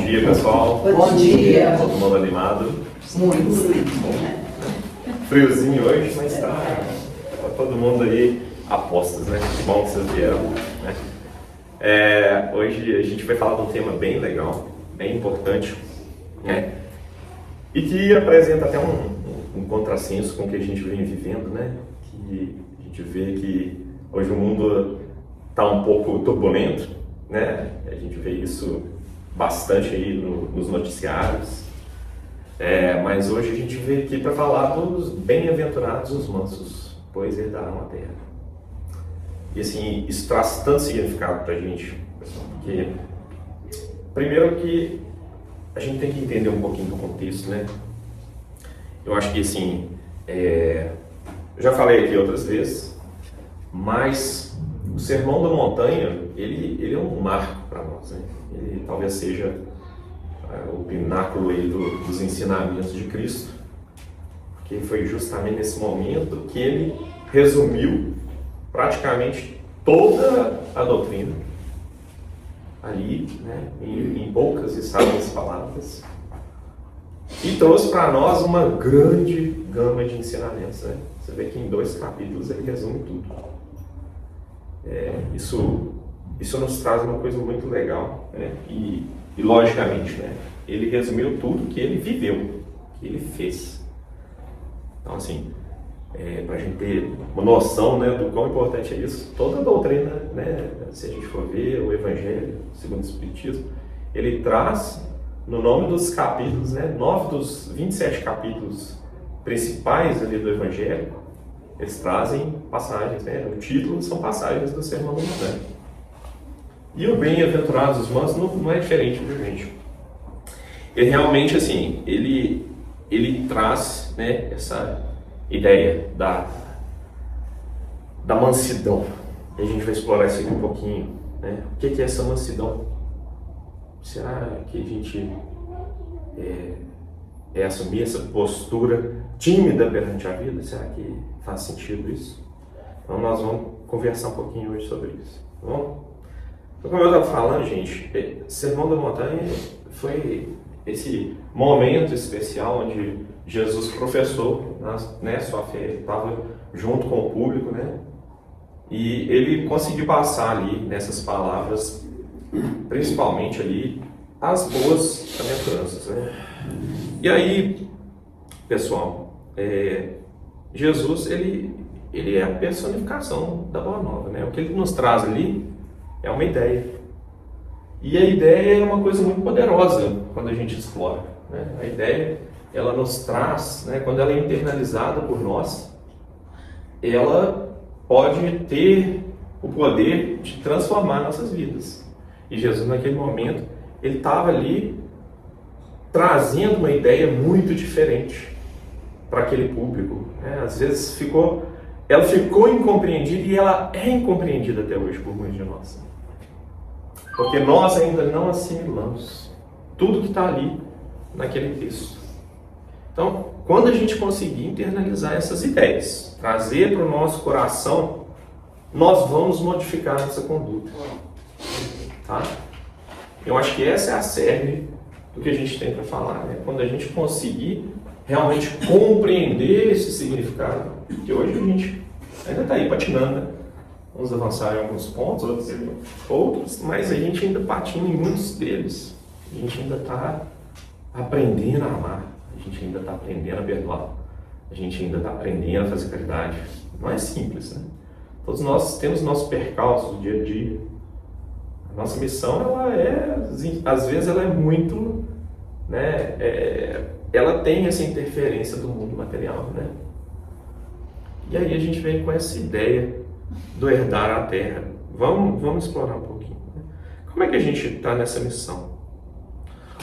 dia, pessoal. Bom dia. Todo mundo animado. Muito. Friozinho hoje, mas tá todo mundo aí a postos, né? Que bom que vocês vieram, né? Hoje a gente vai falar de um tema bem legal, bem importante, né? E que apresenta até um contrassenso com o que a gente vem vivendo, né? Que a gente vê que hoje o mundo está um pouco turbulento, né? A gente vê isso bastante aí nos noticiários. Mas hoje a gente veio aqui para falar dos bem-aventurados os mansos, pois herdarão a terra. E assim, isso traz tanto significado para a gente, pessoal, porque primeiro que a gente tem que entender um pouquinho do contexto, né? Eu acho que assim, eu já falei aqui outras vezes, mas o Sermão da Montanha, ele é um marco para nós, né? Ele talvez seja o pináculo aí dos ensinamentos de Cristo, porque foi justamente nesse momento que ele resumiu praticamente toda a doutrina ali, né, em poucas e sábias palavras, e trouxe para nós uma grande gama de ensinamentos, né? Você vê que em 2 capítulos ele resume tudo. Isso nos traz uma coisa muito legal, né? E logicamente, né, ele resumiu tudo que ele viveu, que ele fez. Então, assim, para a gente ter uma noção, né, do quão importante é isso, toda a doutrina, né, se a gente for ver o Evangelho segundo o Espiritismo, ele traz, no nome dos capítulos, né, 9 dos 27 capítulos principais ali do Evangelho, eles trazem passagens, né, o título são passagens do Sermão da Montanha. E o bem-aventurados os mansos não é diferente, viu, gente? Ele realmente, assim, ele traz, né, essa ideia da mansidão. E a gente vai explorar isso aqui um pouquinho, né? O que é essa mansidão? Será que a gente assumir essa postura tímida perante a vida? Será que faz sentido isso? Então nós vamos conversar um pouquinho hoje sobre isso, tá bom? Então, como eu estava falando, gente, Sermão da Montanha foi esse momento especial onde Jesus professou, né, sua fé, ele estava junto com o público, né, e ele conseguiu passar ali nessas palavras, principalmente ali, as boas aventuranças, né? E aí, pessoal, Jesus, ele é a personificação da Boa Nova, né? O que ele nos traz ali é uma ideia. E a ideia é uma coisa muito poderosa quando a gente explora, né? A ideia, ela nos traz, né, quando ela é internalizada por nós, ela pode ter o poder de transformar nossas vidas. E Jesus, naquele momento, ele estava ali trazendo uma ideia muito diferente para aquele público, né? Às vezes ela ficou incompreendida e ela é incompreendida até hoje por muitos de nós. Porque nós ainda não assimilamos tudo que está ali naquele texto. Então, quando a gente conseguir internalizar essas ideias, trazer para o nosso coração, nós vamos modificar essa conduta. Tá? Eu acho que essa é a cerne do que a gente tem para falar, né? Quando a gente conseguir realmente compreender esse significado, que hoje a gente ainda está aí patinando, né? Uns avançaram em alguns pontos, outros, mas a gente ainda patina em muitos deles. A gente ainda está aprendendo a amar, a gente ainda está aprendendo a perdoar, a gente ainda está aprendendo a fazer caridade. Não é simples, né? Todos nós temos nossos percalços do dia a dia. A nossa missão, às vezes, ela é muito, né? Ela tem essa interferência do mundo material, né? E aí a gente vem com essa ideia do herdar a terra. Vamos explorar um pouquinho, né? Como é que a gente está nessa missão?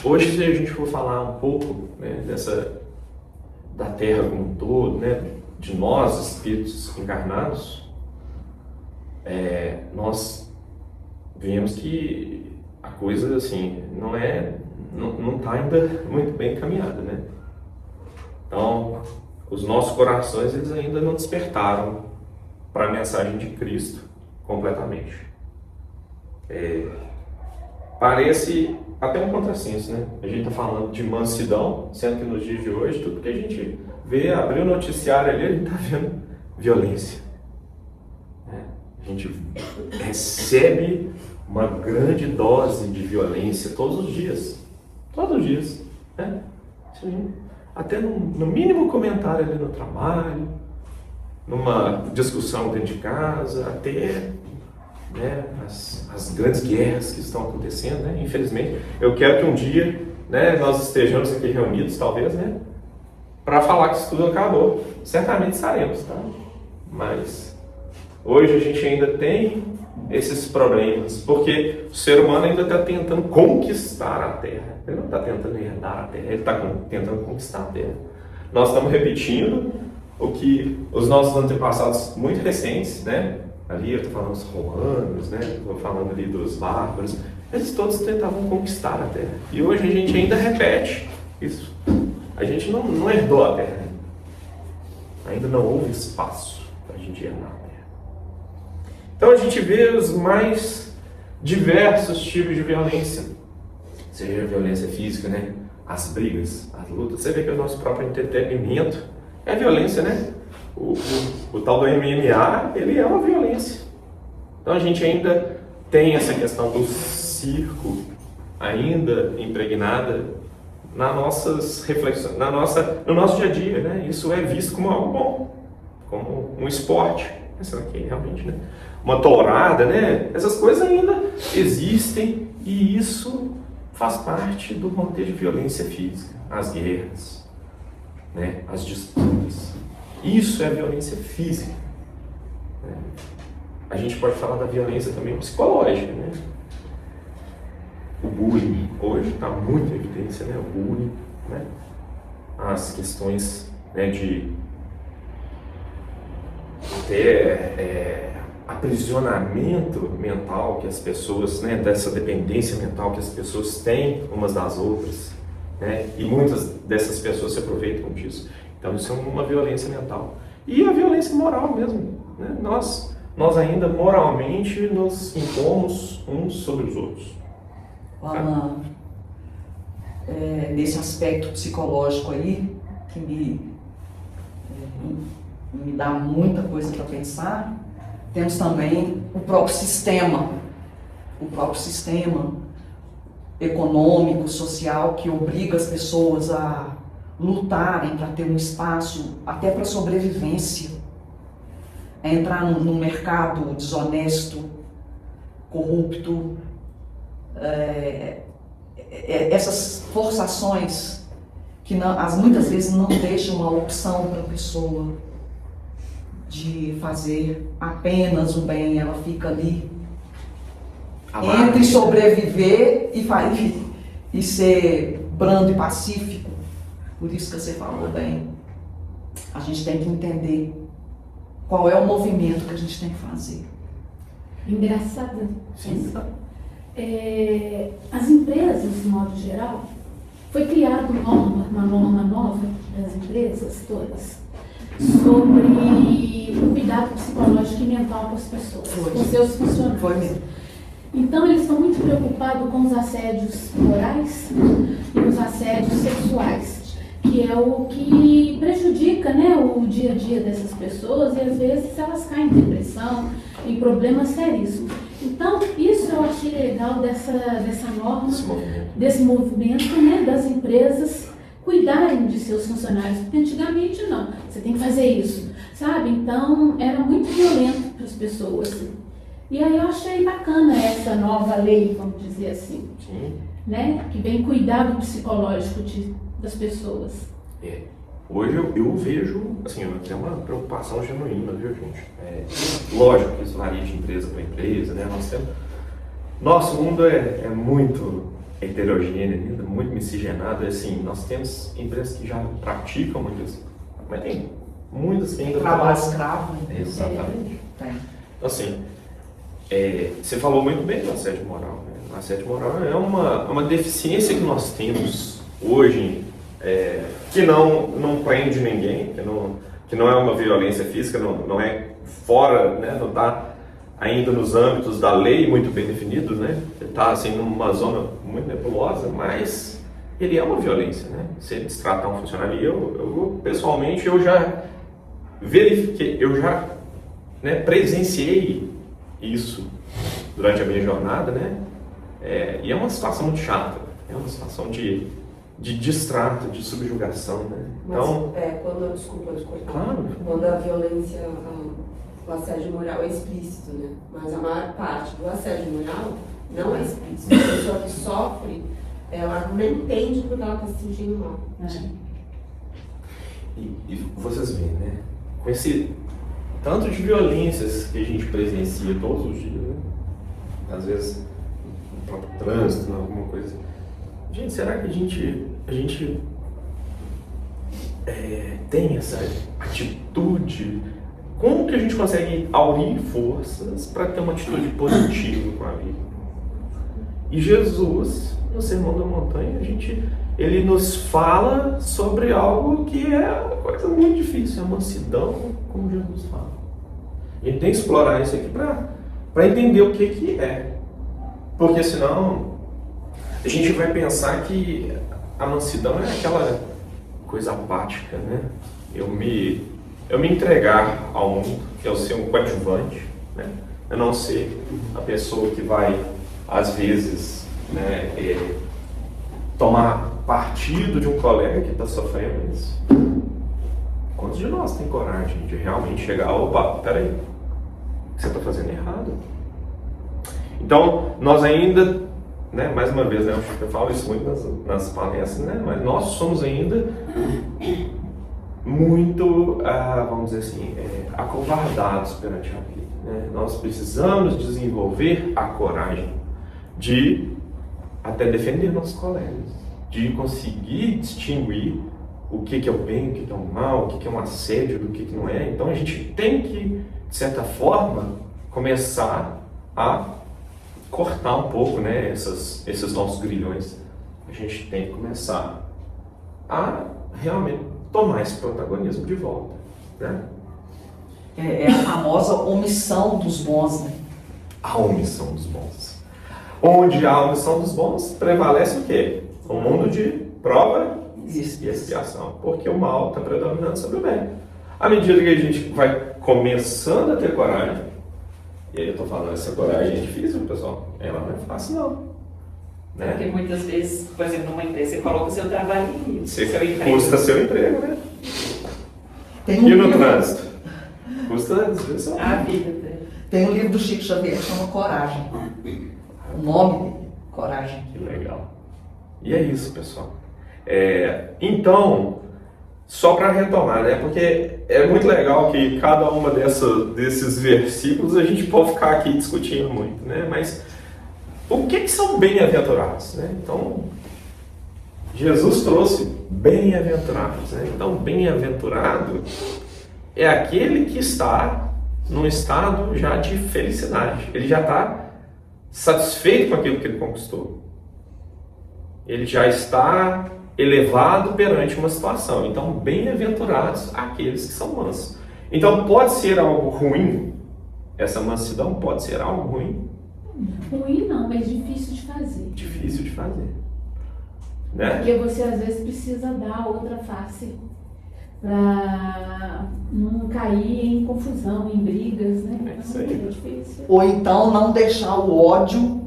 Hoje, se a gente for falar um pouco, né, da terra como um todo, né, de nós, espíritos encarnados, nós vemos que a coisa assim não está ainda muito bem encaminhada, né? Então, os nossos corações, eles ainda não despertaram para a mensagem de Cristo completamente. parece até um contrassenso, né? A gente está falando de mansidão, sendo que nos dias de hoje, tudo que a gente vê, abrir o noticiário ali, a gente está vendo violência. A gente recebe uma grande dose de violência todos os dias. Todos os dias. Né? Até no mínimo comentário ali no trabalho, numa discussão dentro de casa, até né, as grandes guerras que estão acontecendo, né? Infelizmente. Eu quero que um dia né, nós estejamos aqui reunidos, talvez, né, para falar que isso tudo acabou. Certamente estaremos, tá? Mas hoje a gente ainda tem esses problemas, porque o ser humano ainda está tentando conquistar a Terra. Ele não está tentando herdar a Terra, ele está tentando conquistar a Terra. Nós estamos repetindo o que os nossos antepassados muito recentes, né? Ali eu estou falando dos romanos, né? Estou falando ali dos bárbaros. Eles todos tentavam conquistar a Terra. E hoje a gente ainda repete isso. A gente não herdou a Terra. Ainda não houve espaço para a gente herdar a Terra. Então a gente vê os mais diversos tipos de violência. Seja a violência física, né? As brigas, as lutas. Você vê que o nosso próprio entretenimento é violência, né? O tal do MMA, ele é uma violência. Então a gente ainda tem essa questão do circo ainda impregnada nas nossas reflexões, no nosso dia a dia, né? Isso é visto como algo bom, como um esporte. Será que realmente, né? Uma tourada, né? Essas coisas ainda existem e isso faz parte do contexto de violência física, as guerras, né? As disputas. Isso é violência física. Né? A gente pode falar da violência também psicológica, né? O bullying hoje está muito em evidência, né? O bullying, né? As questões, né, de até aprisionamento mental que as pessoas, né, dessa dependência mental que as pessoas têm umas das outras, né? E muitas dessas pessoas se aproveitam disso. Então isso é uma violência mental. E a violência moral mesmo, né? Nós ainda moralmente nos impomos uns sobre os outros. Alan, nesse aspecto psicológico aí, que me dá muita coisa para pensar, temos também o próprio sistema econômico, social, que obriga as pessoas a lutarem para ter um espaço até para sobrevivência, a entrar num mercado desonesto, corrupto, essas forçações que muitas vezes não deixam uma opção para a pessoa de fazer apenas o bem, ela fica ali entre sobreviver e ser brando e pacífico. Por isso que você falou bem, a gente tem que entender qual é o movimento que a gente tem que fazer. Engraçado. As empresas, de modo geral, foi criada uma norma nova das empresas todas sobre o cuidado psicológico e mental com as pessoas, com seus funcionários. Então eles estão muito preocupados com os assédios morais e os assédios sexuais, que é o que prejudica, né, o dia a dia dessas pessoas e às vezes elas caem em depressão, em problemas seríssimos. Então, isso eu achei legal dessa norma, desse movimento, né, das empresas cuidarem de seus funcionários, porque antigamente não, você tem que fazer isso, sabe? Então, era muito violento para as pessoas. E aí eu achei bacana essa nova lei, vamos dizer assim, né, que vem cuidar do psicológico das pessoas. Hoje eu vejo, assim, eu tenho uma preocupação genuína, viu, gente? Lógico que isso varia de empresa para empresa, né? Nosso mundo é muito heterogêneo ainda, muito miscigenado, assim, nós temos empresas que já praticam muitas, mas tem muitas que ainda trabalho escravo. Exatamente. Então, assim, você falou muito bem do assédio moral, né? O assédio moral é uma deficiência que nós temos hoje, que não prende ninguém, que não é uma violência física, não é fora, né, não está ainda nos âmbitos da lei muito bem definidos, né? Ele está assim numa zona muito nebulosa, mas ele é uma violência, né? Se ele destratar um funcionário, pessoalmente eu já verifiquei, presenciei isso durante a minha jornada, né? E é uma situação muito chata, é uma situação de distrato, de subjugação, né? Então, desculpa te cortar. Claro. Quando a violência, o assédio moral é explícito, né? Mas a maior parte do assédio moral não é explícito. A pessoa que sofre, ela não entende porque ela está se sentindo mal. e vocês veem, né? Com esse tanto de violências que a gente presencia todos os dias, né? Às vezes no próprio trânsito, alguma coisa. Gente, será que a gente tem essa atitude? Como que a gente consegue aurir forças para ter uma atitude positiva com a vida? E Jesus, no Sermão da Montanha, ele nos fala sobre algo que é uma coisa muito difícil, a mansidão, como Jesus fala. A gente tem que explorar isso aqui para entender o que é. Porque senão a gente vai pensar que a mansidão é aquela coisa apática, né? Eu me entregar ao mundo, que é o ser um coadjuvante, né? Eu não ser a pessoa que vai, às vezes, né, tomar partido de um colega que está sofrendo isso. Quantos de nós tem coragem de realmente chegar, opa, peraí, o que você está fazendo errado? Então, nós ainda, né, mais uma vez, né, eu falo isso muito nas palestras, né, mas nós somos ainda muito, vamos dizer assim, acovardados perante a vida, né? Nós precisamos desenvolver a coragem de até defender nossos colegas, de conseguir distinguir o que é o bem, o que é o mal, o que é um assédio, do que não é. Então a gente tem que, de certa forma, começar a cortar um pouco, né, esses nossos grilhões. A gente tem que começar a realmente tomar esse protagonismo de volta, né? É a famosa omissão dos bons, né? A omissão dos bons. Onde há a omissão dos bons, prevalece o quê? Um mundo de prova e expiação. Porque o mal está predominando sobre o bem. À medida que a gente vai começando a ter coragem, e aí eu estou falando, essa coragem é difícil, pessoal. Ela não é fácil, não. Né? Porque muitas vezes, por exemplo, numa empresa, você coloca o seu trabalho em risco. Você custa seu emprego, né? Tem E no livro- trânsito? Custa, às vezes, A vida dele. Tem um livro do Chico Xavier que chama Coragem. O nome dele, Coragem. Que legal. E é isso, pessoal. Então, só para retomar, né? Porque é muito legal que cada uma desses versículos a gente pode ficar aqui discutindo muito, né? Mas o que são bem-aventurados, né? Então, Jesus trouxe bem-aventurados, né? Então, bem-aventurado é aquele que está num estado já de felicidade. Ele já está satisfeito com aquilo que ele conquistou. Ele já está elevado perante uma situação. Então, bem-aventurados aqueles que são mansos. Então, pode ser algo ruim, essa mansidão pode ser algo ruim. Ruim não, mas difícil de fazer. Difícil de fazer. Né? Porque você às vezes precisa dar outra face para não cair em confusão, em brigas, né? É isso aí. Então, é difícil. Ou então não deixar o ódio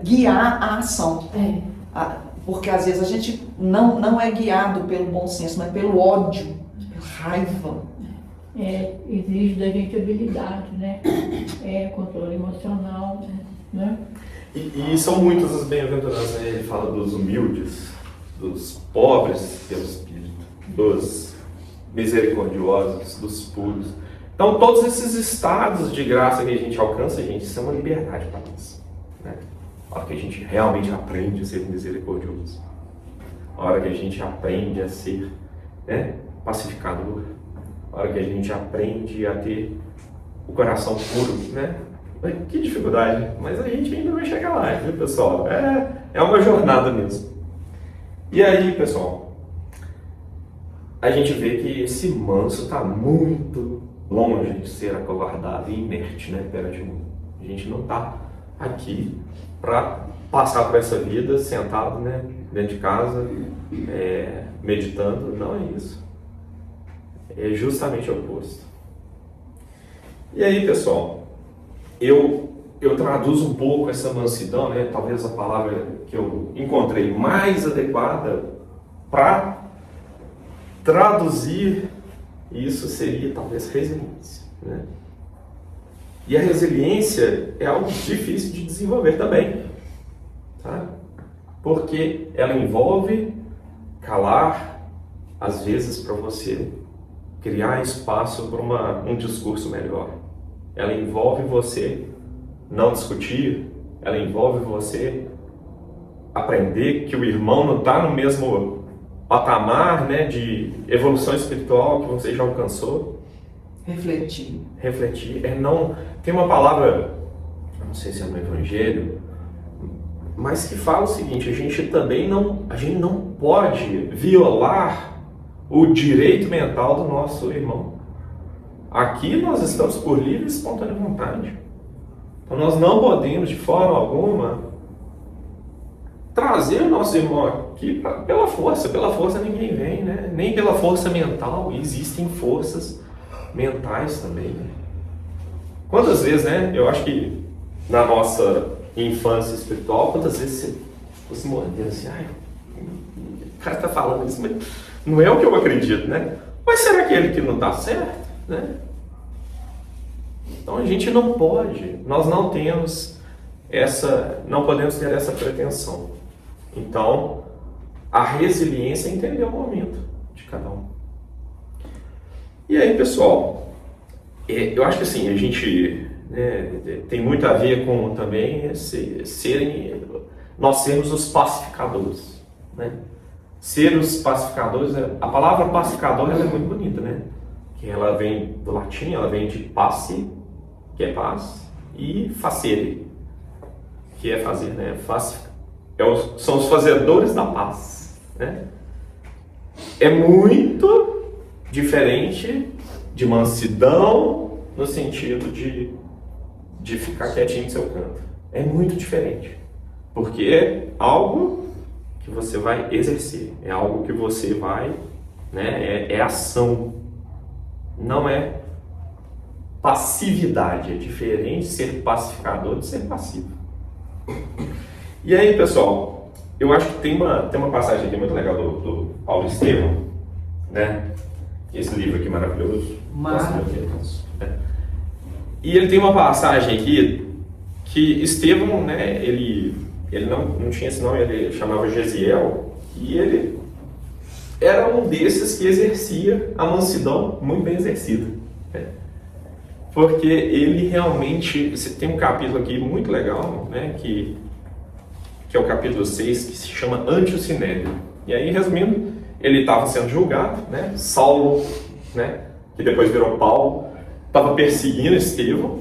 guiar a ação. Porque às vezes a gente não é guiado pelo bom senso, mas pelo ódio, pela raiva. Exige da gente habilidade, né? Controle emocional, né? E são muitas as bem-aventuranças, né? Ele fala dos humildes, dos pobres pelo Espírito, dos misericordiosos, dos puros. Então, todos esses estados de graça que a gente alcança, gente, isso é uma liberdade para nós, né? A hora que a gente realmente aprende a ser misericordioso, a hora que a gente aprende a ser, né, pacificador, a hora que a gente aprende a ter o coração puro, né? Que dificuldade, mas a gente ainda vai chegar lá, viu, pessoal? É uma jornada mesmo. E aí, pessoal, a gente vê que esse manso está muito longe de ser acovardado e inerte, né, perante o mundo. A A gente não está aqui para passar por essa vida sentado, né, dentro de casa, meditando. Não é isso. É justamente o oposto. E aí, pessoal, eu traduzo um pouco essa mansidão, né? Talvez a palavra que eu encontrei mais adequada para traduzir isso seria talvez resiliência, né? E a resiliência é algo difícil de desenvolver também, tá? Porque ela envolve calar, às vezes, para você criar espaço para um discurso melhor. Ela envolve você não discutir, ela envolve você aprender que o irmão não está no mesmo patamar, né, de evolução espiritual que você já alcançou. Refletir. Refletir. Não, tem uma palavra, não sei se é no Evangelho, mas que fala o seguinte: a gente não pode violar o direito mental do nosso irmão. Aqui nós estamos por livre e espontânea vontade. Então nós não podemos, de forma alguma, trazer o nosso irmão aqui pela força ninguém vem, né? Nem pela força mental, existem forças mentais também. Né? Quantas vezes, né? Eu acho que na nossa infância espiritual, quantas vezes você mordeu assim, o cara está falando isso, mas não é o que eu acredito, né? Mas será que é ele que não está certo, né? Então a gente não pode, nós não temos não podemos ter essa pretensão. Então, a resiliência é entender o momento de cada um. E aí, pessoal, eu acho que assim, a gente tem muito a ver com também nós sermos os pacificadores, né? Ser os pacificadores, a palavra pacificador ela é muito bonita, né? Que ela vem do latim, ela vem de pace, que é paz, e facere, que é fazer, né? São os fazedores da paz, né? É muito diferente de mansidão no sentido de ficar quietinho no seu canto. É muito diferente, porque é algo que você vai exercer, é algo que você vai, né? É ação, não é passividade. É diferente ser pacificador de ser passivo. E aí, pessoal, eu acho que tem uma passagem aqui muito legal do Paulo Estevão, né? Esse livro aqui maravilhoso. Maravilhoso. E ele tem uma passagem aqui que Estevão, né? Ele não tinha esse nome, ele chamava Gesiel, e ele era um desses que exercia a mansidão muito bem exercida, né? Porque ele realmente, você tem um capítulo aqui muito legal, né? Que é o capítulo 6, que se chama Ante o Sinédrio. E aí, resumindo, ele estava sendo julgado, né? Saulo, né? Que depois virou Paulo, estava perseguindo Estevão.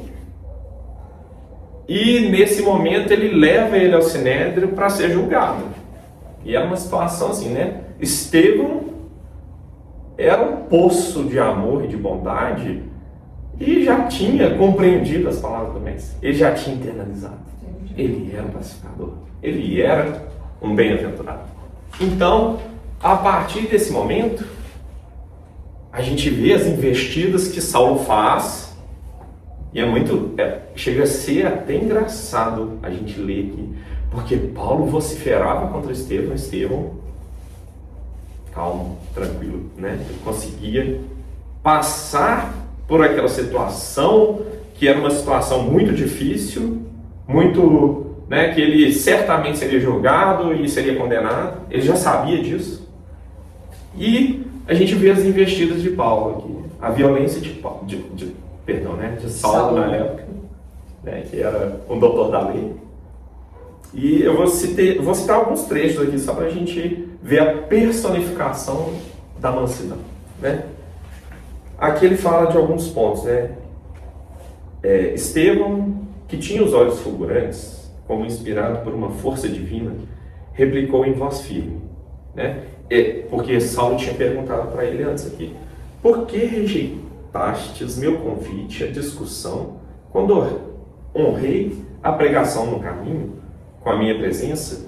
E nesse momento ele leva ele ao Sinédrio para ser julgado. E era uma situação assim, né? Estevão era um poço de amor e de bondade e já tinha compreendido as palavras do Mestre. Ele já tinha internalizado. Ele era um pacificador. Ele era um bem-aventurado. Então, a partir desse momento, a gente vê as investidas que Saulo faz, e chega a ser até engraçado a gente ler aqui, porque Paulo vociferava contra Estevão, calmo, tranquilo, né? Ele conseguia passar por aquela situação, que era uma situação muito difícil, muito, né, que ele certamente seria julgado e seria condenado. Ele já sabia disso. E a gente vê as investidas de Paulo aqui, a violência de Saulo na época, né, que era um doutor da lei. E eu vou citar alguns trechos aqui só para a gente ver a personificação da mansidão, né? Aqui ele fala de alguns pontos, né? Estevão, que tinha os olhos fulgurantes, como inspirado por uma força divina, replicou em voz firme, né? Porque Saulo tinha perguntado para ele antes aqui: por que rejeitastes meu convite à discussão quando honrei a pregação no caminho com a minha presença.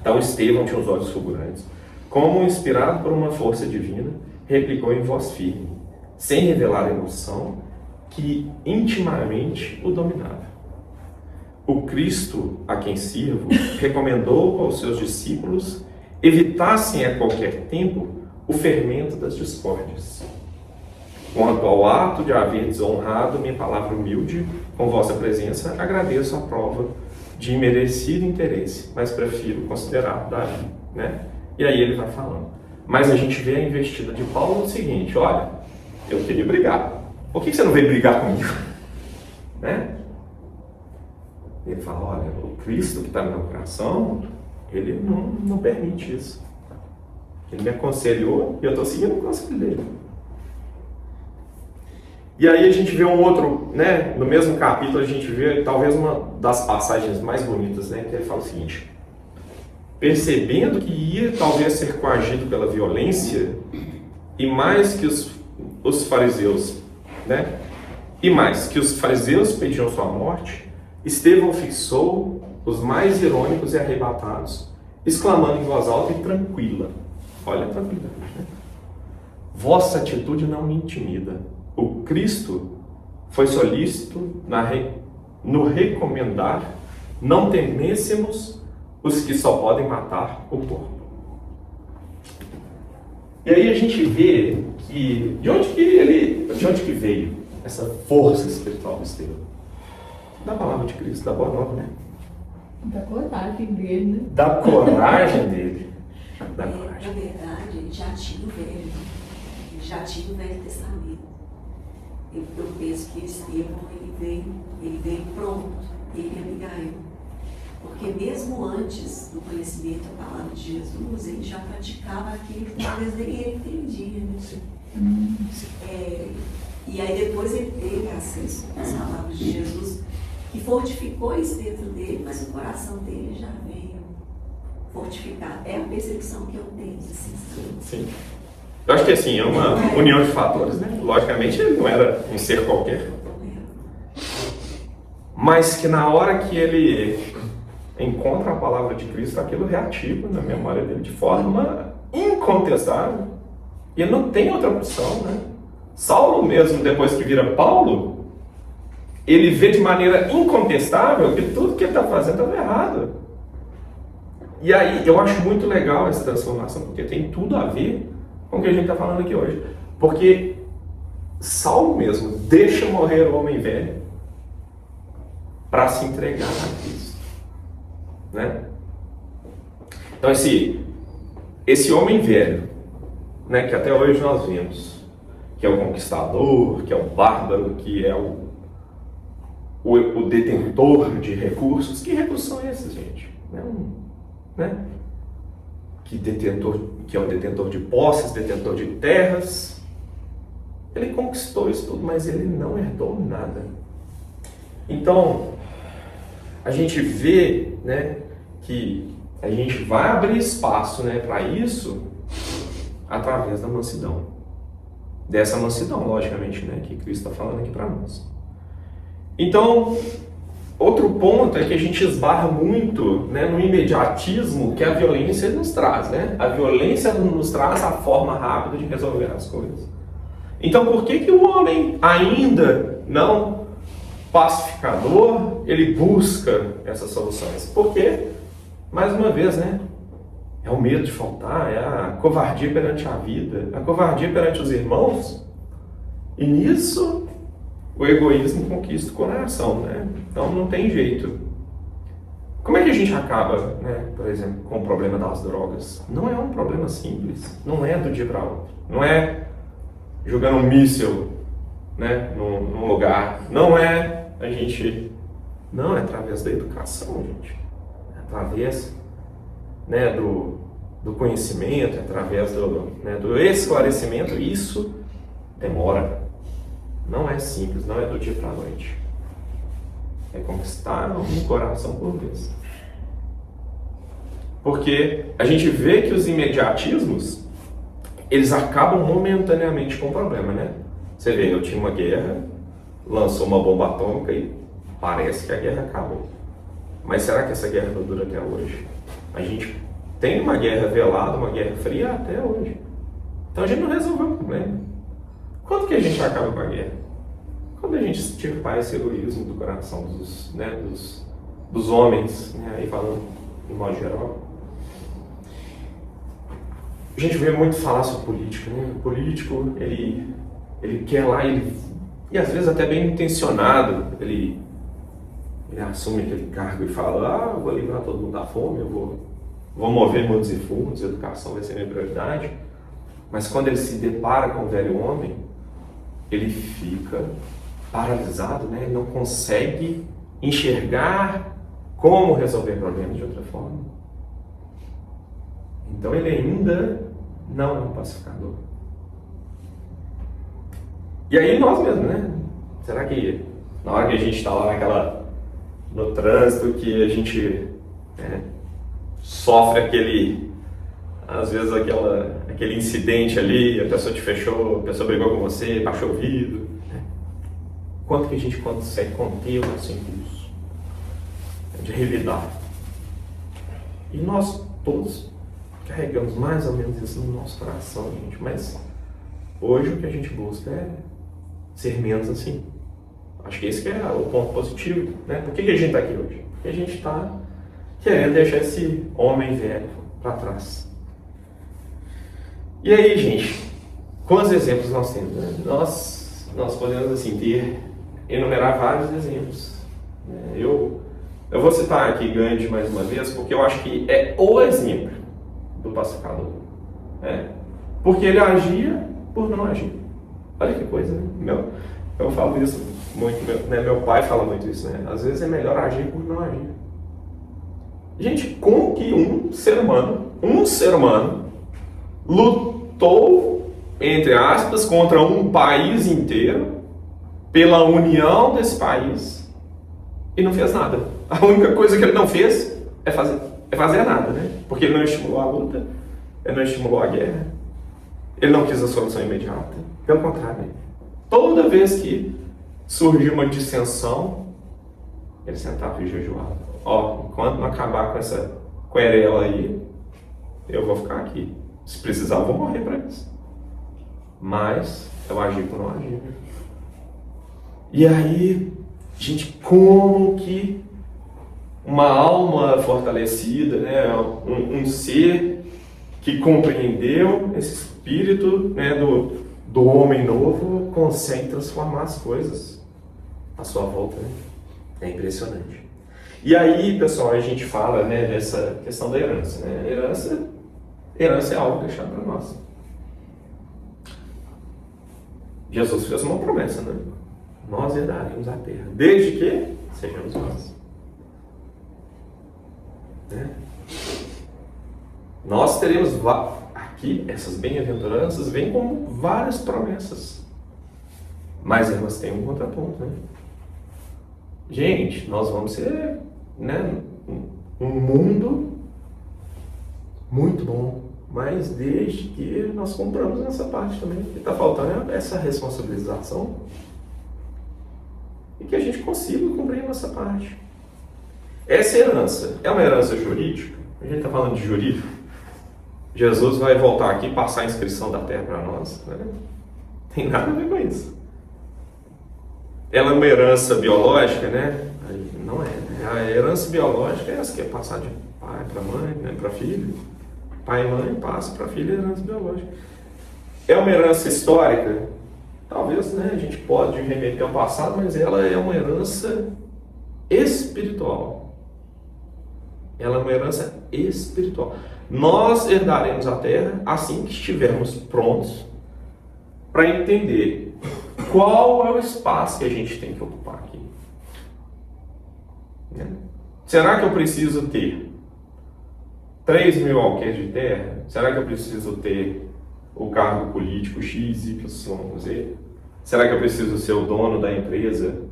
Então Estevão tinha os olhos fulgurantes. Como inspirado por uma força divina, replicou em voz firme, sem revelar emoção, que intimamente o dominava. O Cristo a quem sirvo recomendou aos seus discípulos evitassem a qualquer tempo o fermento das discórdias. Quanto ao ato de haver desonrado minha palavra humilde com vossa presença, agradeço a prova de imerecido interesse, mas prefiro considerar Davi, né? E aí ele vai falando. Mas a gente vê a investida de Paulo no seguinte: olha, eu queria brigar. Por que você não veio brigar comigo? Né? Ele fala, olha, o Cristo que está no meu coração, ele não permite isso. Ele me aconselhou e eu estou seguindo o conselho dele. E aí a gente vê um outro, né, no mesmo capítulo a gente vê talvez uma das passagens mais bonitas, né, que ele fala o seguinte: percebendo que ia talvez ser coagido pela violência, e mais que os fariseus, né, e mais que os fariseus pediam sua morte, Estevão fixou os mais irônicos e arrebatados, exclamando em voz alta e tranquila, olha a tranquilidade, né? Vossa atitude não me intimida. O Cristo foi solícito no recomendar não temêssemos os que só podem matar o corpo. E aí a gente vê que de onde que veio essa força espiritual do Estevão? Da palavra de Cristo, da boa nova, né? Da coragem dele, né? Da coragem dele. Da Na coragem. verdade, ele já tinha o Velho Testamento. Eu penso que Estevão ele veio pronto, ele e Abigail. Porque mesmo antes do conhecimento da palavra de Jesus, ele já praticava aquilo que talvez nem ele entendia. Né? E aí depois ele teve acesso às palavras de Jesus, que fortificou isso dentro dele, mas o coração dele já veio fortificado. É a percepção que eu tenho. Assim, Sim. Eu acho que assim, é uma união de fatores, né? Logicamente ele não era um ser qualquer. Mas que na hora que ele encontra a palavra de Cristo, aquilo reativa na memória dele de forma incontestável. E ele não tem outra opção, né? Saulo mesmo, depois que vira Paulo, ele vê de maneira incontestável que tudo que ele está fazendo estava errado. E aí eu acho muito legal essa transformação, porque tem tudo a ver com o que a gente está falando aqui hoje. Porque Saulo mesmo deixa morrer o homem velho para se entregar a Cristo, né? Então esse homem velho, né, que até hoje nós vemos, que é o conquistador, que é o bárbaro, que é o detentor de recursos. Que recursos são esses, gente? Né? Que é o detentor de posses, detentor de terras. Ele conquistou isso tudo, mas ele não herdou nada. Então, a gente vê, né, que a gente vai abrir espaço, né, para isso através da mansidão. Dessa mansidão, logicamente, né, que Cristo está falando aqui para nós. Então, outro ponto é que a gente esbarra muito, né, no imediatismo que a violência nos traz, né? A violência nos traz a forma rápida de resolver as coisas. Então, por que o homem, ainda não pacificador, ele busca essas soluções? Porque, mais uma vez, né, é o medo de faltar, é a covardia perante a vida, a covardia perante os irmãos, e nisso o egoísmo conquista o coração, né? Então não tem jeito. Como é que a gente acaba, né, por exemplo, com o problema das drogas? Não é um problema simples, não é do dia para outro, não é jogando um míssil, né, num lugar, não é a gente, não, é através da educação, gente, é através, né, do conhecimento, é através do esclarecimento. Isso demora. Não é simples, não é do dia para a noite. É conquistar um coração por vez. Porque a gente vê que os imediatismos, eles acabam momentaneamente com o problema, né? Você vê, eu tinha uma guerra, lançou uma bomba atômica e parece que a guerra acabou. Mas será que essa guerra não dura até hoje? A gente tem uma guerra velada, uma guerra fria até hoje. Então a gente não resolveu o problema. Quando que a gente acaba com a guerra? Quando a gente extirpar esse egoísmo do coração dos homens, né? Aí falando de modo geral. A gente vê muito falar sobre política, né? O político, ele quer lá, e às vezes até bem intencionado, ele assume aquele cargo e fala, eu vou livrar todo mundo da fome, eu vou mover mundos e fundos, educação vai ser minha prioridade. Mas quando ele se depara com o velho homem, ele fica paralisado, né? Ele não consegue enxergar como resolver problemas de outra forma. Então ele ainda não é um pacificador. E aí nós mesmos, né? Será que na hora que a gente está lá no trânsito, que a gente sofre às vezes aquele incidente ali, a pessoa te fechou, a pessoa brigou com você, baixou o vidro, né? Quanto que a gente consegue conter o nosso impulso de revidar? E nós todos carregamos mais ou menos isso no nosso coração, gente, mas hoje o que a gente busca é ser menos assim. Acho que esse que é o ponto positivo, né? Por que a gente está aqui hoje? Porque a gente está querendo deixar esse homem velho para trás. E aí, gente, quantos exemplos nós temos? Né? Nós podemos, assim, enumerar vários exemplos. Eu vou citar aqui Gandhi mais uma vez, porque eu acho que é o exemplo do pacificador. Porque ele agia por não agir. Olha que coisa, né? Eu falo isso muito, né? Meu pai fala muito isso, né? Às vezes é melhor agir por não agir. Gente, como que um ser humano lutou, entre aspas, contra um país inteiro, pela união desse país, e não fez nada? A única coisa que ele não fez é fazer nada, né? Porque ele não estimulou a luta, ele não estimulou a guerra, ele não quis a solução imediata. Pelo contrário, toda vez que surgiu uma dissensão, ele sentava e jejuava. Enquanto não acabar com essa querela aí, eu vou ficar aqui. Se precisar, eu vou morrer para isso. Mas eu agi por não agir. E aí, gente, como que uma alma fortalecida, né, um ser que compreendeu esse espírito, né, do homem novo, consegue transformar as coisas à sua volta, né? É impressionante. E aí, pessoal, a gente fala, né, dessa questão da herança, né? Herança é algo deixado para nós. Jesus fez uma promessa, né? Nós herdaremos a terra, desde que sejamos nós. Né? Nós teremos aqui, essas bem-aventuranças vêm com várias promessas, mas elas têm um contraponto, né? Gente, nós vamos ser, né, um mundo muito bom, mas desde que nós compramos essa parte também. O que está faltando é essa responsabilização e que a gente consiga cumprir essa parte. Essa herança é uma herança jurídica? A gente está falando de jurídico. Jesus vai voltar aqui e passar a inscrição da terra para nós, né? Tem nada a ver com isso. Ela é uma herança biológica, né? Não é. A herança biológica é essa que é passar de pai para mãe, né, para filho. Pai e mãe passa para filho a herança biológica. É uma herança histórica? Talvez, né, a gente pode remeter ao passado, mas ela é uma herança espiritual. Ela é uma herança espiritual. Nós herdaremos a terra assim que estivermos prontos para entender qual é o espaço que a gente tem que ocupar aqui. Né? Será que eu preciso ter 3.000 alqueires de terra? Será que eu preciso ter o cargo político X, Y, Z? Será que eu preciso ser o dono da empresa?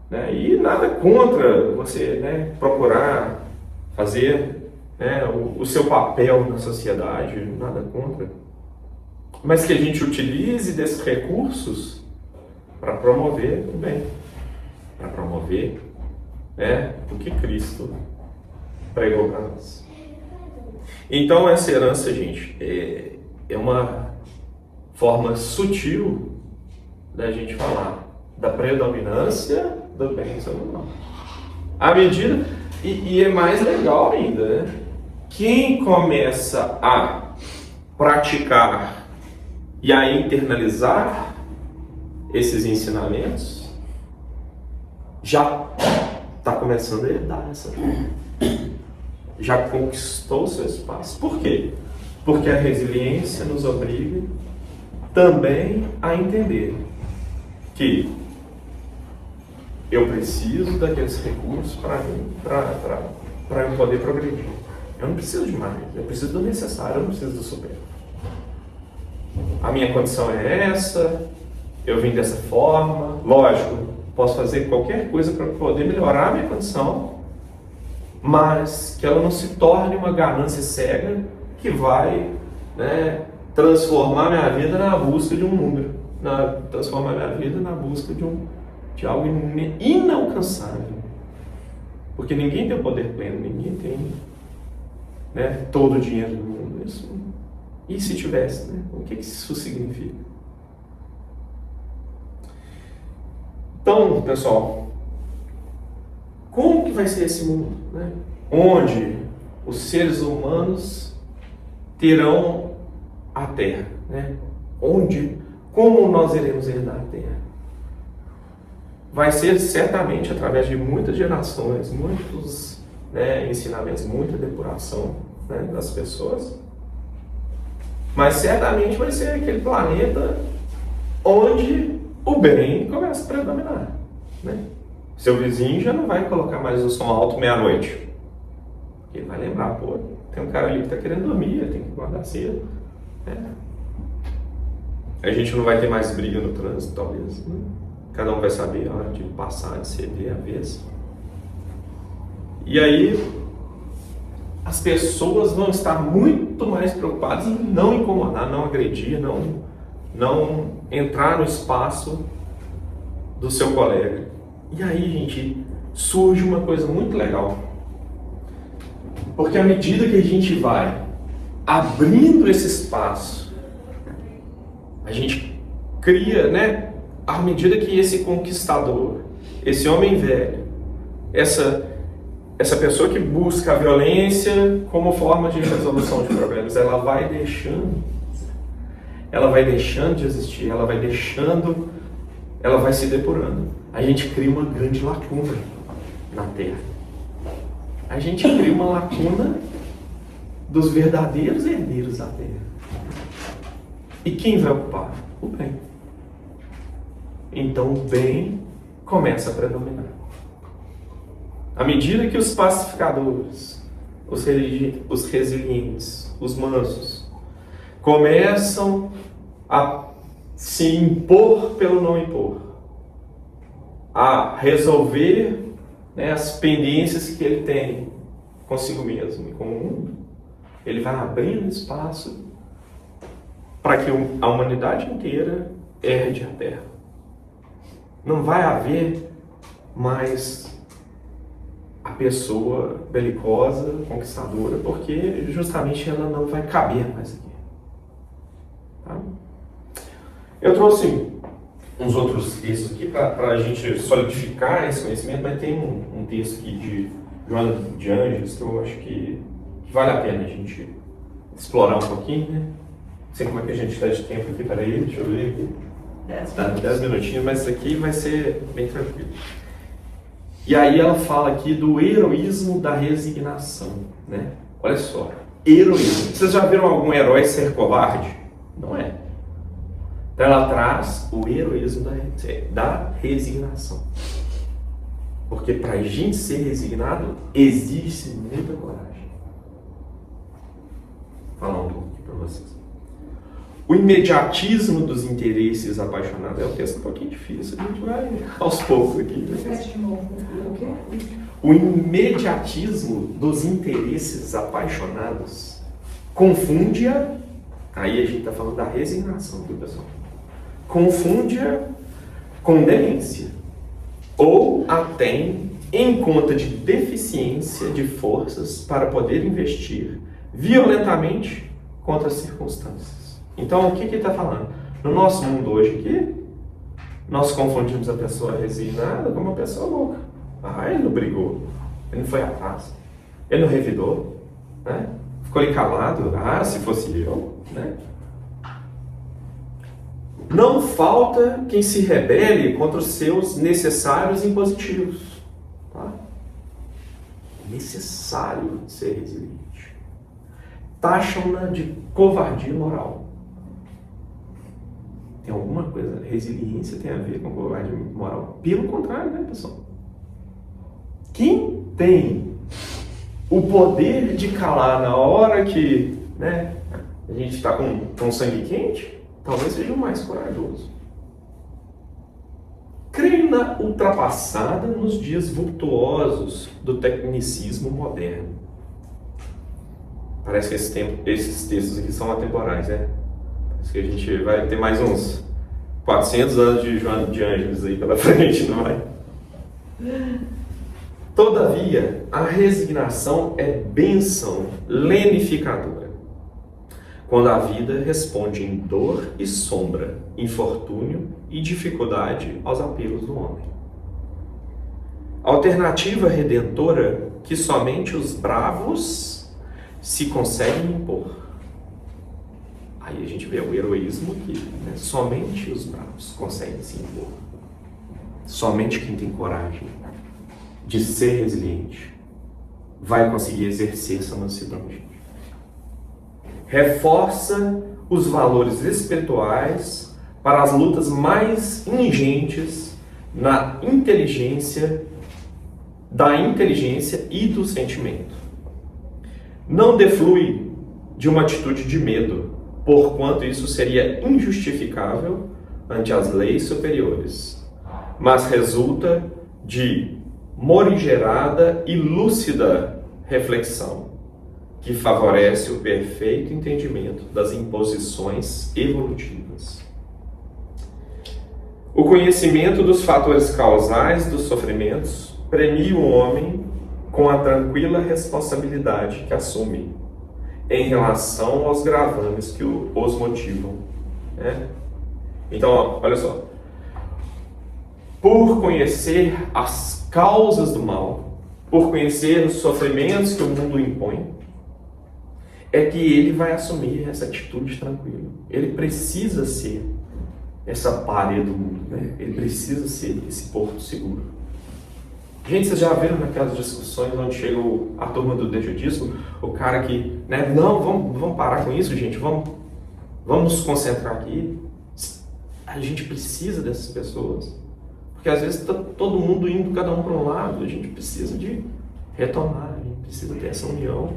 Né? E nada contra você, né, procurar fazer, né, o seu papel na sociedade, nada contra. Mas que a gente utilize desses recursos para promover o bem, para promover né, do que Cristo pregou para nós. Então essa herança, gente, é uma forma sutil da gente falar da predominância do bem sobre o mal. À medida, e é mais legal ainda, né? Quem começa a praticar e a internalizar esses ensinamentos já está começando a herdar essa forma. Já conquistou o seu espaço. Por quê? Porque a resiliência nos obriga também a entender que eu preciso daqueles recursos para eu poder progredir. Eu não preciso de mais, eu preciso do necessário, eu não preciso do supérfluo. A minha condição é essa, eu vim dessa forma, lógico, posso fazer qualquer coisa para poder melhorar a minha condição, mas que ela não se torne uma ganância cega que vai, né, transformar minha vida na busca de um número, transformar minha vida na busca de algo inalcançável. Porque ninguém tem o poder pleno, ninguém tem, né, todo o dinheiro do mundo. Isso, e se tivesse, né, o que isso significa? Então, pessoal, como que vai ser esse mundo, né? Onde os seres humanos terão a Terra, né? Como nós iremos herdar a Terra? Vai ser certamente através de muitas gerações, muitos, né, ensinamentos, muita depuração, né, das pessoas, mas certamente vai ser aquele planeta onde o bem começa a predominar, né? Seu vizinho já não vai colocar mais o som alto meia-noite, porque ele vai lembrar, pô, tem um cara ali que está querendo dormir, ele tem que guardar cedo, né? A gente não vai ter mais briga no trânsito, talvez, né? Cada um vai saber a hora de passar, de ceder a vez. E aí, as pessoas vão estar muito mais preocupadas em não incomodar, não agredir, não entrar no espaço do seu colega. E aí, gente, surge uma coisa muito legal. Porque à medida que a gente vai abrindo esse espaço, a gente cria, né? À medida que esse conquistador, esse homem velho, essa pessoa que busca a violência como forma de resolução de problemas, ela vai deixando de existir, ela vai se depurando. A gente cria uma grande lacuna na Terra. A gente cria uma lacuna dos verdadeiros herdeiros da Terra. E quem vai ocupar? O bem. Então o bem começa a predominar. À medida que os pacificadores, os resilientes, os mansos, começam a se impor pelo não impor, a resolver, né, as pendências que ele tem consigo mesmo e com o mundo, ele vai abrindo espaço para que a humanidade inteira herde a Terra. Não vai haver mais a pessoa belicosa, conquistadora, porque justamente ela não vai caber mais aqui. Tá? Eu trouxe uns outros textos aqui para a gente solidificar esse conhecimento, mas tem um texto aqui de Joana de Anjos que eu acho que vale a pena a gente explorar um pouquinho, né? Não sei como é que a gente está de tempo aqui, peraí, deixa eu ver aqui. 10 minutinhos, mas isso aqui vai ser bem tranquilo. E aí ela fala aqui do heroísmo da resignação, né? Olha só, heroísmo. Vocês já viram algum herói ser covarde? Não é. Então ela traz o heroísmo da resignação. Porque para a gente ser resignado, existe muita coragem. Vou falar um pouco aqui para vocês. O imediatismo dos interesses apaixonados. É um texto um pouquinho difícil, a gente vai aos poucos aqui. O imediatismo dos interesses apaixonados confunde-a, aí a gente está falando da resignação, viu, pessoal? Confunde-a com demência ou até em conta de deficiência de forças para poder investir violentamente contra as circunstâncias. Então, o que ele está falando? No nosso mundo hoje aqui, nós confundimos a pessoa resignada com uma pessoa louca. Ah, ele não brigou, ele não foi atrás, ele não revidou, né? Ficou ali calado. Ah, se fosse eu, né? Não falta quem se rebele contra os seus necessários impositivos. Tá? É necessário ser resiliente. Taxam-na de covardia moral. Tem alguma coisa, resiliência tem a ver com covardia moral? Pelo contrário, né, pessoal? Quem tem o poder de calar na hora que, né, a gente está com sangue quente, talvez seja o mais corajoso. Creio na ultrapassada nos dias vultuosos do tecnicismo moderno. Parece que esses textos aqui são atemporais, né? Parece que a gente vai ter mais uns 400 anos de João de Ângeles aí pela frente, não vai? Todavia, a resignação é bênção lenificadora, quando a vida responde em dor e sombra, infortúnio e dificuldade aos apelos do homem. Alternativa redentora que somente os bravos se conseguem impor. Aí a gente vê o heroísmo que, né, somente os bravos conseguem se impor. Somente quem tem coragem de ser resiliente vai conseguir exercer essa mansidão, gente. Reforça os valores espirituais para as lutas mais ingentes da inteligência e do sentimento. Não deflui de uma atitude de medo, porquanto isso seria injustificável ante as leis superiores, mas resulta de morigerada e lúcida reflexão, que favorece o perfeito entendimento das imposições evolutivas. O conhecimento dos fatores causais dos sofrimentos premia o homem com a tranquila responsabilidade que assume em relação aos gravames que os motivam, né? Então, olha só. Por conhecer as causas do mal, por conhecer os sofrimentos que o mundo impõe, é que ele vai assumir essa atitude tranquila. Ele precisa ser essa parede do mundo, né? Ele precisa ser esse porto seguro. Gente, vocês já viram naquelas discussões onde chega a turma do desjudismo, o cara que, né, não, vamos parar com isso, gente, vamos nos concentrar aqui. A gente precisa dessas pessoas, porque às vezes está todo mundo indo cada um para um lado, a gente precisa de retomar, a gente precisa ter essa união.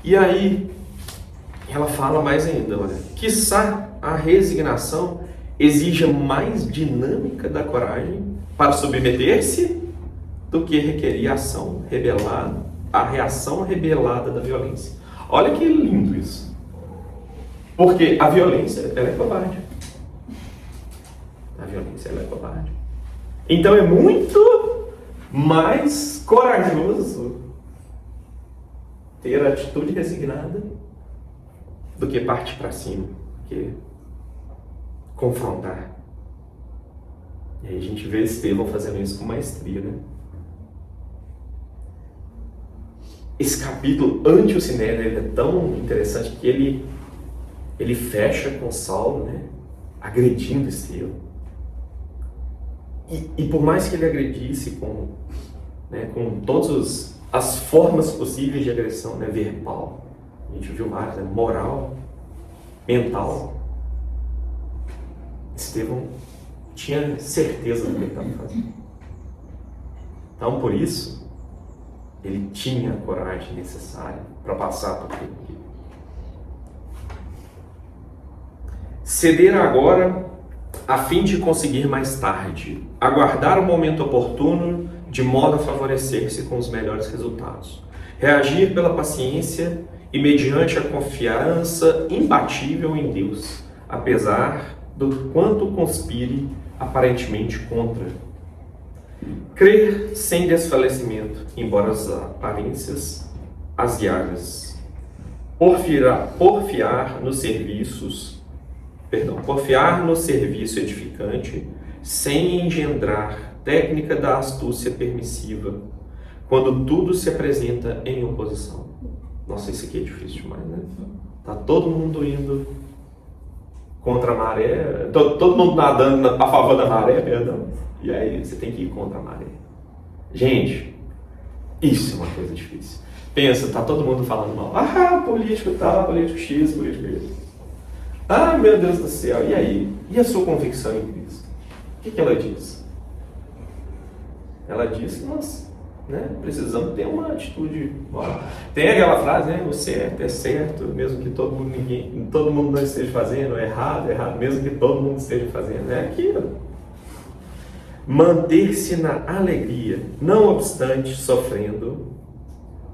E aí, ela fala mais ainda, olha, quiçá a resignação exija mais dinâmica da coragem para submeter-se do que requerir a reação rebelada da violência. Olha que lindo isso. Porque a violência, ela é covarde. A violência, ela é covarde. Então é muito mais corajoso ter a atitude resignada do que partir para cima, do que confrontar. E aí a gente vê Estevão fazendo isso com maestria, né? Esse capítulo, ante o Sinédrio, ele é tão interessante que ele fecha com Saulo, né? Agredindo Estevão. E por mais que ele agredisse com todas as formas possíveis de agressão, né? Verbal, a gente viu várias, né? Moral, mental, Estevão tinha certeza do que ele estava fazendo. Então, por isso, ele tinha a coragem necessária para passar por tudo aquilo. Ceder agora, a fim de conseguir mais tarde. Aguardar o momento oportuno, de modo a favorecer-se com os melhores resultados. Reagir pela paciência e mediante a confiança imbatível em Deus, apesar do quanto conspire aparentemente contra. Crer sem desfalecimento, embora as aparências as guiadas. Porfiar no serviço edificante, sem engendrar técnica da astúcia permissiva, quando tudo se apresenta em oposição. Nossa, isso aqui é difícil demais, né? Tá todo mundo indo contra a maré, todo mundo nadando a favor da maré, perdão. E aí você tem que ir contra a maré. Gente, isso é uma coisa difícil. Pensa, tá todo mundo falando mal. Ah, político tal, político X, político Y. Ah, meu Deus do céu, e aí? E a sua convicção em Cristo? O que ela diz? Ela diz que nós, né, precisamos ter uma atitude. Ó, tem aquela frase, né? O certo é certo, mesmo que todo mundo não esteja fazendo, errado, mesmo que todo mundo esteja fazendo. É aquilo. Manter-se na alegria, não obstante sofrendo,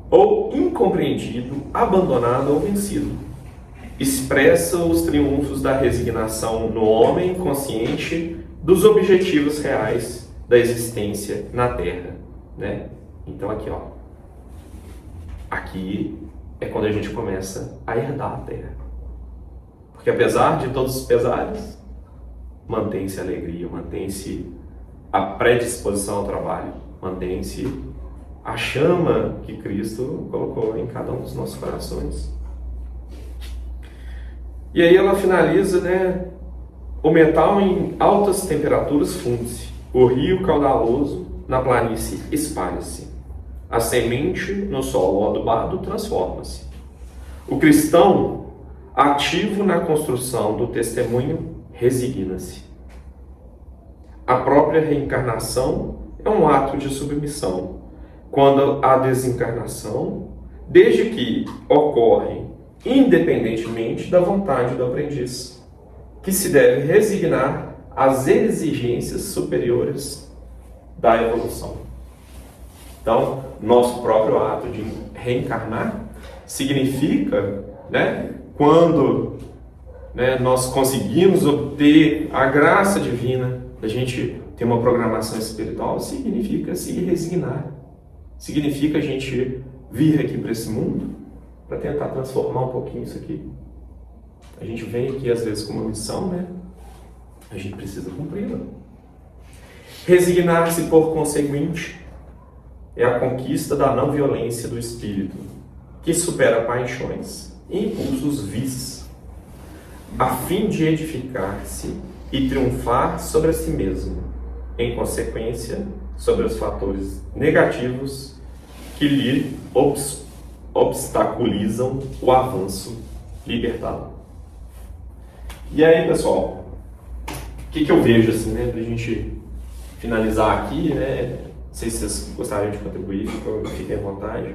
ou incompreendido, abandonado ou vencido. Expressa os triunfos da resignação no homem consciente dos objetivos reais da existência na Terra, né? Então aqui, ó, aqui é quando a gente começa a herdar a Terra, porque apesar de todos os pesares, mantém-se a alegria, mantém-se a predisposição ao trabalho, mantém-se a chama que Cristo colocou em cada um dos nossos corações. E aí ela finaliza, né? O metal em altas temperaturas funde-se, o rio caudaloso na planície espalha-se, a semente no solo adubado transforma-se. O cristão, ativo na construção do testemunho, resigna-se. A própria reencarnação é um ato de submissão, quando a desencarnação, desde que ocorre independentemente da vontade do aprendiz, que se deve resignar às exigências superiores da evolução. Então, nosso próprio ato de reencarnar significa, né, quando, né, nós conseguimos obter a graça divina, a gente ter uma programação espiritual, significa se resignar. Significa a gente vir aqui para esse mundo para tentar transformar um pouquinho isso aqui. A gente vem aqui às vezes com uma missão, né? A gente precisa cumpri-la. Resignar-se, por conseguinte, é a conquista da não violência do espírito, que supera paixões e impulsos vis, a fim de edificar-se e triunfar sobre a si mesmo, em consequência, sobre os fatores negativos que lhe obstaculizam o avanço libertador. E aí, pessoal, o que eu vejo assim, né, pra gente finalizar aqui, né? Não sei se vocês gostariam de contribuir, fiquem à vontade.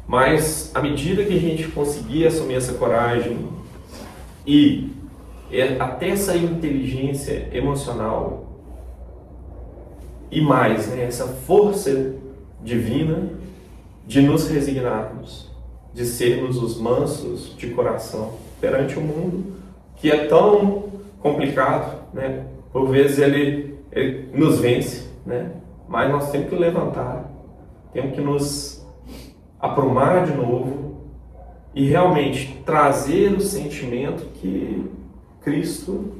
Mas à medida que a gente conseguir assumir essa coragem e até essa inteligência emocional e mais, né, essa força divina de nos resignarmos, de sermos os mansos de coração perante o mundo que é tão complicado, né? Por vezes ele nos vence, né? Mas nós temos que levantar, temos que nos aprumar de novo e realmente trazer o sentimento que Cristo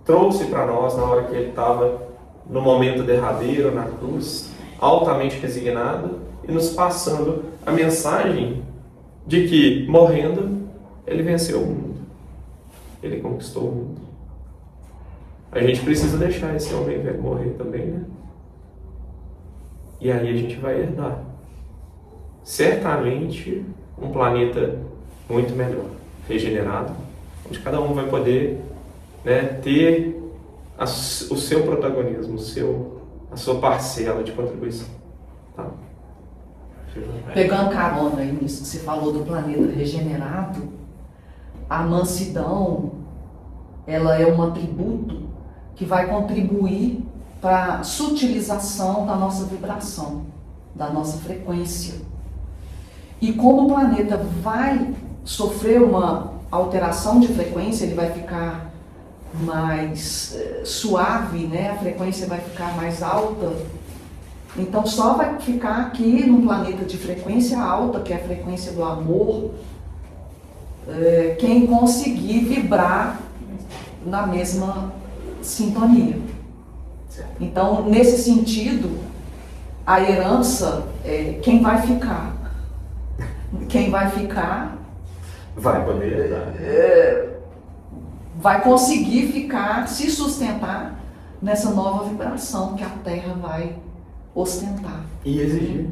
trouxe para nós na hora que ele estava no momento derradeiro, na cruz, altamente resignado e nos passando a mensagem de que, morrendo, ele venceu o mundo. Ele conquistou o mundo. A gente precisa deixar esse homem velho morrer também, né? E aí a gente vai herdar, certamente, um planeta muito melhor, regenerado, onde cada um vai poder, né, ter o seu protagonismo, a sua parcela de contribuição. Tá? Pegando carona aí nisso que você falou do planeta regenerado, a mansidão, ela é um atributo que vai contribuir para a sutilização da nossa vibração, da nossa frequência. E como o planeta vai sofrer uma alteração de frequência, ele vai ficar mais suave, né? A frequência vai ficar mais alta, Então só vai ficar aqui num planeta de frequência alta, que é a frequência do amor, quem conseguir vibrar na mesma sintonia. Então, nesse sentido, a herança, quem vai ficar? Quem vai ficar Vai poder dar. vai conseguir ficar, se sustentar nessa nova vibração que a Terra vai ostentar. E exigir.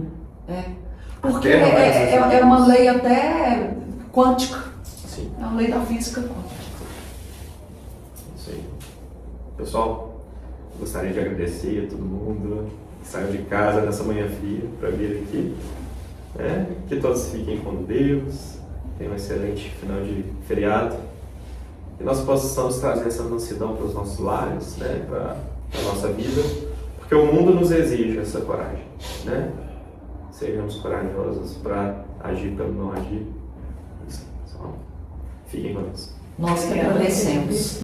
Porque Terra vai exigir. é uma lei até quântica, Sim, é uma lei da física quântica. isso aí. Pessoal, gostaria de agradecer a todo mundo que saiu de casa nessa manhã fria para vir aqui. Que todos fiquem com Deus, tenham um excelente final de feriado. Que nós possamos trazer essa mansidão para os nossos lares, para a nossa vida, porque o mundo nos exige essa coragem. Sejamos corajosos para agir pelo não agir. Fiquem com Deus. Nós que agradecemos.